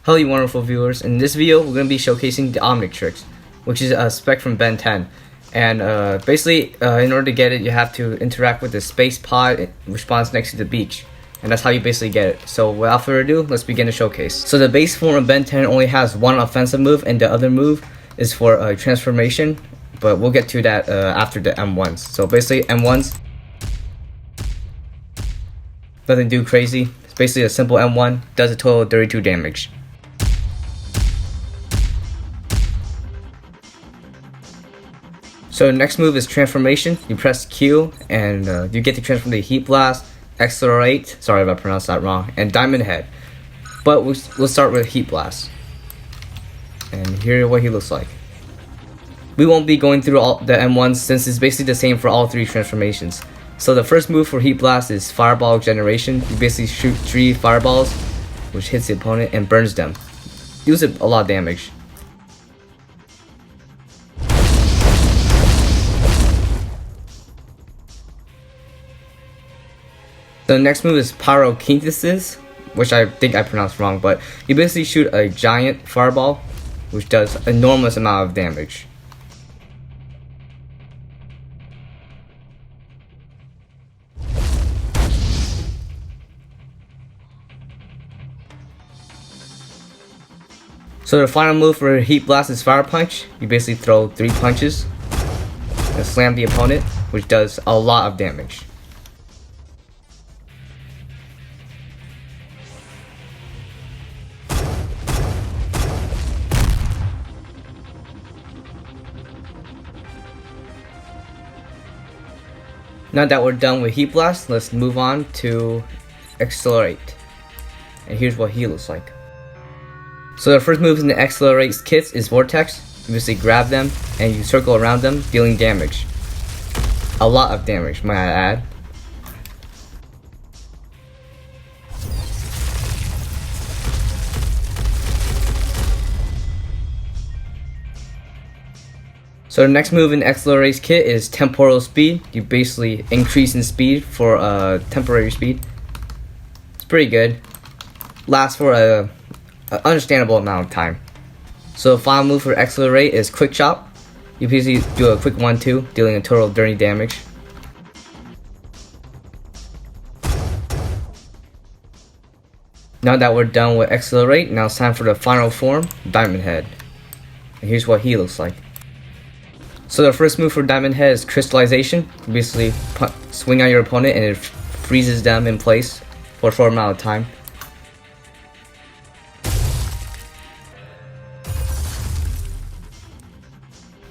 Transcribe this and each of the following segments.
Hello you wonderful viewers. In this video we're going to be showcasing the Omnitrix, which is a spec from Ben 10. And basically in order to get it you have to interact with the space pod which spawns next to the beach. And that's how you basically get it. So without further ado, let's begin the showcase. So the base form of Ben 10 only has one offensive move, and the other move is for transformation. But we'll get to that after the M1s. So basically M1s, nothing too crazy. It's basically a simple M1, does a total of 32 damage. So the next move is transformation. You press Q and you get to transform the HeatBlast, XLR8, sorry if I pronounced that wrong, and DiamondHead. But we'll start with HeatBlast. And here's what he looks like. We won't be going through all the M1s since it's basically the same for all three transformations. So the first move for HeatBlast is Fireball Generation. You basically shoot 3 fireballs, which hits the opponent and burns them. Deals a lot of damage. The next move is Pyrokinesis, which I think I pronounced wrong, but you basically shoot a giant fireball, which does enormous amount of damage. So the final move for HeatBlast is Fire Punch. You basically throw 3 punches and slam the opponent, which does a lot of damage. Now that we're done with HeatBlast, let's move on to XLR8. And here's what he looks like. So the first move in the XLR8's kits is Vortex. You basically grab them and you circle around them, dealing damage. A lot of damage, might I add. So the next move in XLR8's kit is Temporal Speed. You basically increase in speed for temporary speed. It's pretty good. Lasts for a understandable amount of time. So the final move for XLR8 is Quick Chop. You basically do a quick 1-2, dealing a total of 30 damage. Now that we're done with XLR8, now it's time for the final form, DiamondHead. And here's what he looks like. So the first move for DiamondHead is Crystallization. You basically swing on your opponent and it freezes them in place for a short amount of time.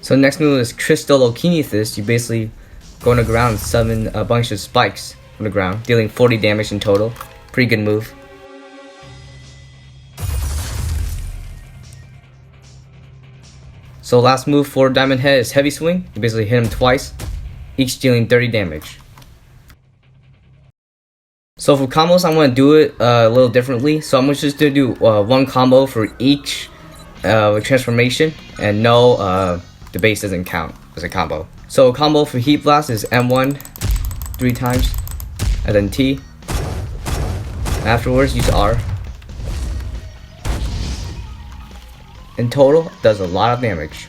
So the next move is Crystallokinesis. You basically go on the ground and summon a bunch of spikes from the ground, dealing 40 damage in total. Pretty good move. So last move for DiamondHead is Heavy Swing. You basically hit him twice, each dealing 30 damage. So for combos, I'm going to do it a little differently. So I'm just going to do one combo for each transformation, and no, the base doesn't count as a combo. So a combo for HeatBlast is M1 3 times, and then T. Afterwards, use R. In total, does a lot of damage.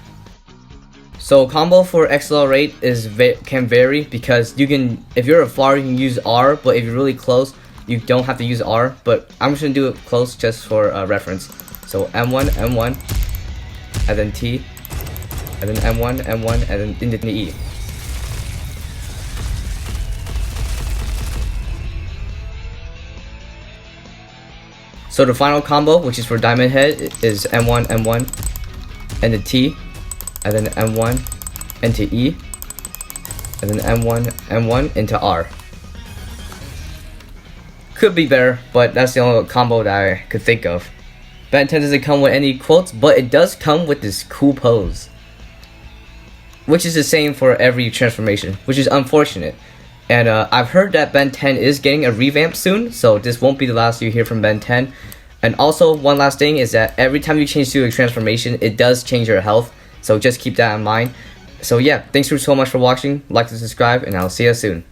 So combo for XLR8 can vary because you can, if you're afar, you can use R, but if you're really close, you don't have to use R. But I'm just gonna do it close just for reference. So M1, M1, and then T, and then M1, M1, and then into the E. So the final combo, which is for DiamondHead, is M1, M1, and the T, and then M1 into E, and then M1, M1 into R. Could be better, but that's the only combo that I could think of. Ben 10 doesn't come with any quotes, but it does come with this cool pose, which is the same for every transformation, which is unfortunate. And I've heard that Ben 10 is getting a revamp soon, so this won't be the last you hear from Ben 10. And also, one last thing is that every time you change to a transformation, it does change your health, so just keep that in mind. So yeah, thanks so much for watching, like and subscribe, and I'll see you soon.